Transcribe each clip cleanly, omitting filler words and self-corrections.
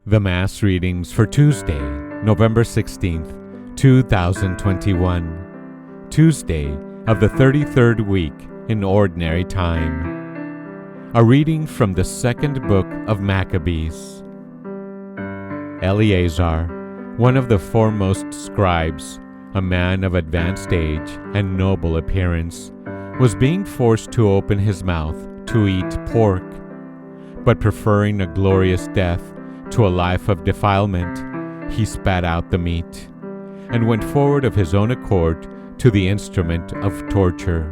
The Mass readings for Tuesday, November 16th, 2021, Tuesday of the 33rd week in Ordinary Time. A reading from the second book of Maccabees. Eleazar, one of the foremost scribes, a man of advanced age and noble appearance, was being forced to open his mouth to eat pork, but preferring a glorious death to a life of defilement, he spat out the meat, and went forward of his own accord to the instrument of torture,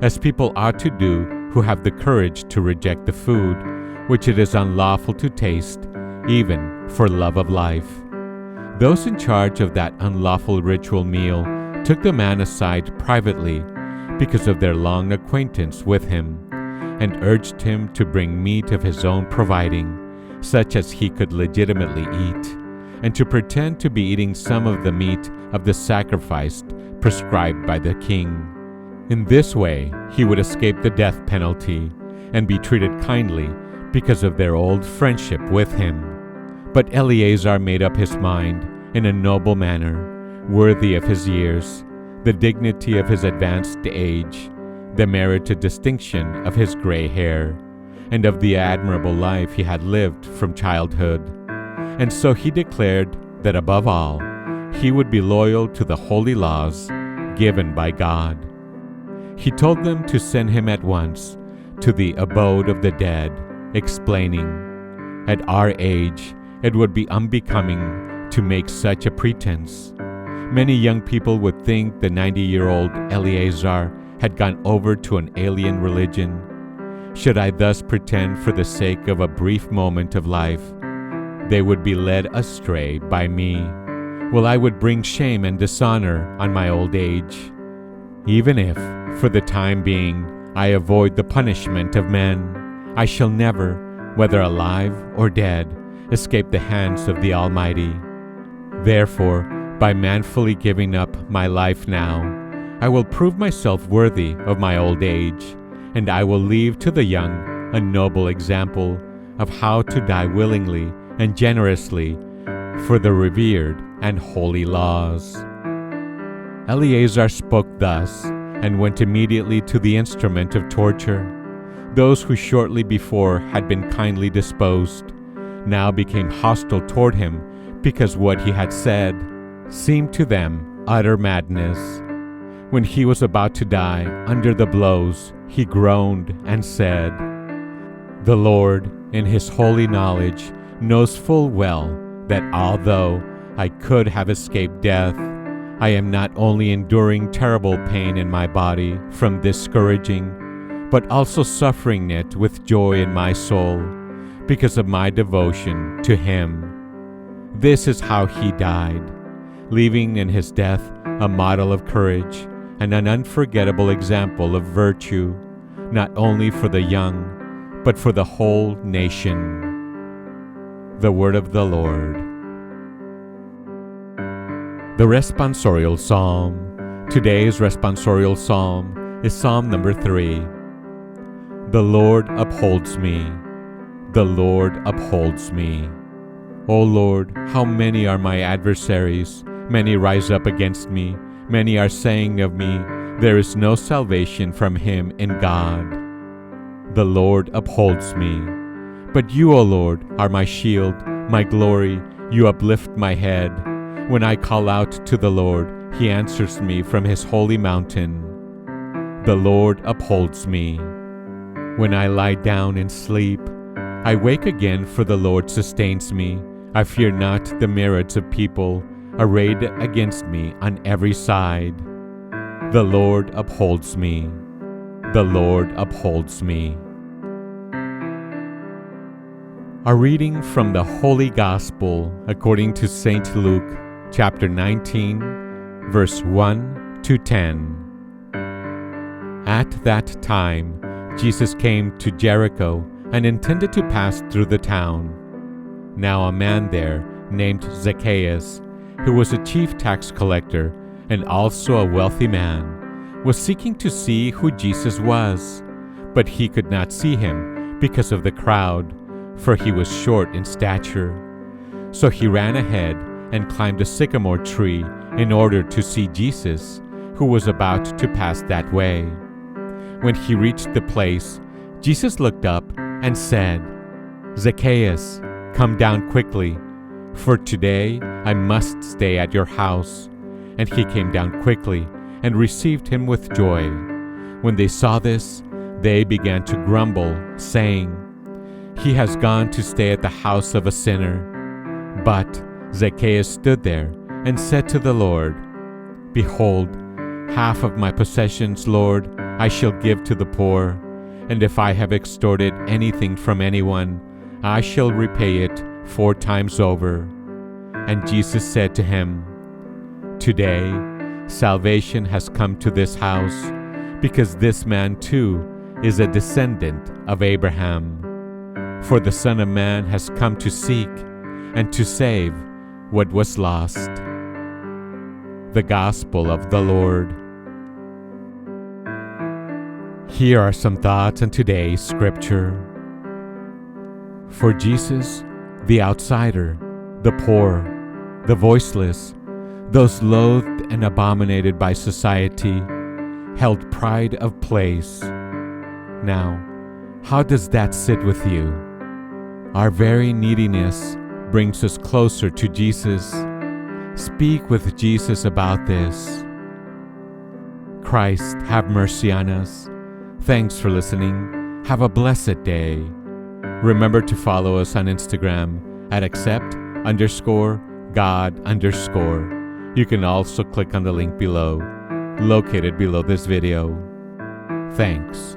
as people ought to do who have the courage to reject the food which it is unlawful to taste, even for love of life. Those in charge of that unlawful ritual meal took the man aside privately because of their long acquaintance with him, and urged him to bring meat of his own providing, such as he could legitimately eat, and to pretend to be eating some of the meat of the sacrifice prescribed by the king. In this way, he would escape the death penalty and be treated kindly because of their old friendship with him. But Eleazar made up his mind in a noble manner, worthy of his years, the dignity of his advanced age, the merited distinction of his gray hair, and of the admirable life he had lived from childhood. And so he declared that above all, he would be loyal to the holy laws given by God. He told them to send him at once to the abode of the dead, explaining, "At our age, it would be unbecoming to make such a pretense. Many young people would think the 90-year-old Eleazar had gone over to an alien religion. Should I thus pretend for the sake of a brief moment of life, they would be led astray by me, while I would bring shame and dishonor on my old age. Even if, for the time being, I avoid the punishment of men, I shall never, whether alive or dead, escape the hands of the Almighty. Therefore, by manfully giving up my life now, I will prove myself worthy of my old age, and I will leave to the young a noble example of how to die willingly and generously for the revered and holy laws." Eleazar spoke thus, and went immediately to the instrument of torture. Those who shortly before had been kindly disposed, now became hostile toward him because what he had said seemed to them utter madness. When he was about to die under the blows, he groaned and said, "The Lord, in his holy knowledge, knows full well that although I could have escaped death, I am not only enduring terrible pain in my body from this scourging, but also suffering it with joy in my soul, because of my devotion to him." This is how he died, leaving in his death a model of courage and an unforgettable example of virtue, not only for the young, but for the whole nation. The Word of the Lord. The Responsorial Psalm. Today's Responsorial Psalm is Psalm number 3. The Lord upholds me. The Lord upholds me. O Lord, how many are my adversaries? Many rise up against me. Many are saying of me, there is no salvation from him in God. The Lord upholds me. But you, O Lord, are my shield, my glory. You uplift my head. When I call out to the Lord, he answers me from his holy mountain. The Lord upholds me. When I lie down and sleep, I wake again, for the Lord sustains me. I fear not the myriads of people arrayed against me on every side. The Lord upholds me. The Lord upholds me. A reading from the Holy Gospel according to St. Luke, chapter 19, verse 1 to 10. At that time, Jesus came to Jericho and intended to pass through the town. Now a man there named Zacchaeus, who was a chief tax collector and also a wealthy man, was seeking to see who Jesus was, but he could not see him because of the crowd, for he was short in stature. So he ran ahead and climbed a sycamore tree in order to see Jesus, who was about to pass that way. When he reached the place, Jesus looked up and said, "Zacchaeus, come down quickly, for today I must stay at your house." And he came down quickly and received him with joy. When they saw this, they began to grumble, saying, "He has gone to stay at the house of a sinner." But Zacchaeus stood there and said to the Lord, "Behold, half of my possessions, Lord, I shall give to the poor, and if I have extorted anything from anyone, I shall repay it 4 times over." And Jesus said to him, "Today salvation has come to this house, because this man too is a descendant of Abraham. For the Son of Man has come to seek and to save what was lost." The Gospel of the Lord. Here are some thoughts on today's scripture. For Jesus, the outsider, the poor, the voiceless, those loathed and abominated by society, held pride of place. Now, how does that sit with you? Our very neediness brings us closer to Jesus. Speak with Jesus about this. Christ, have mercy on us. Thanks for listening. Have a blessed day. Remember to follow us on Instagram at accept_God_. You can also click on the link below, located below this video. Thanks.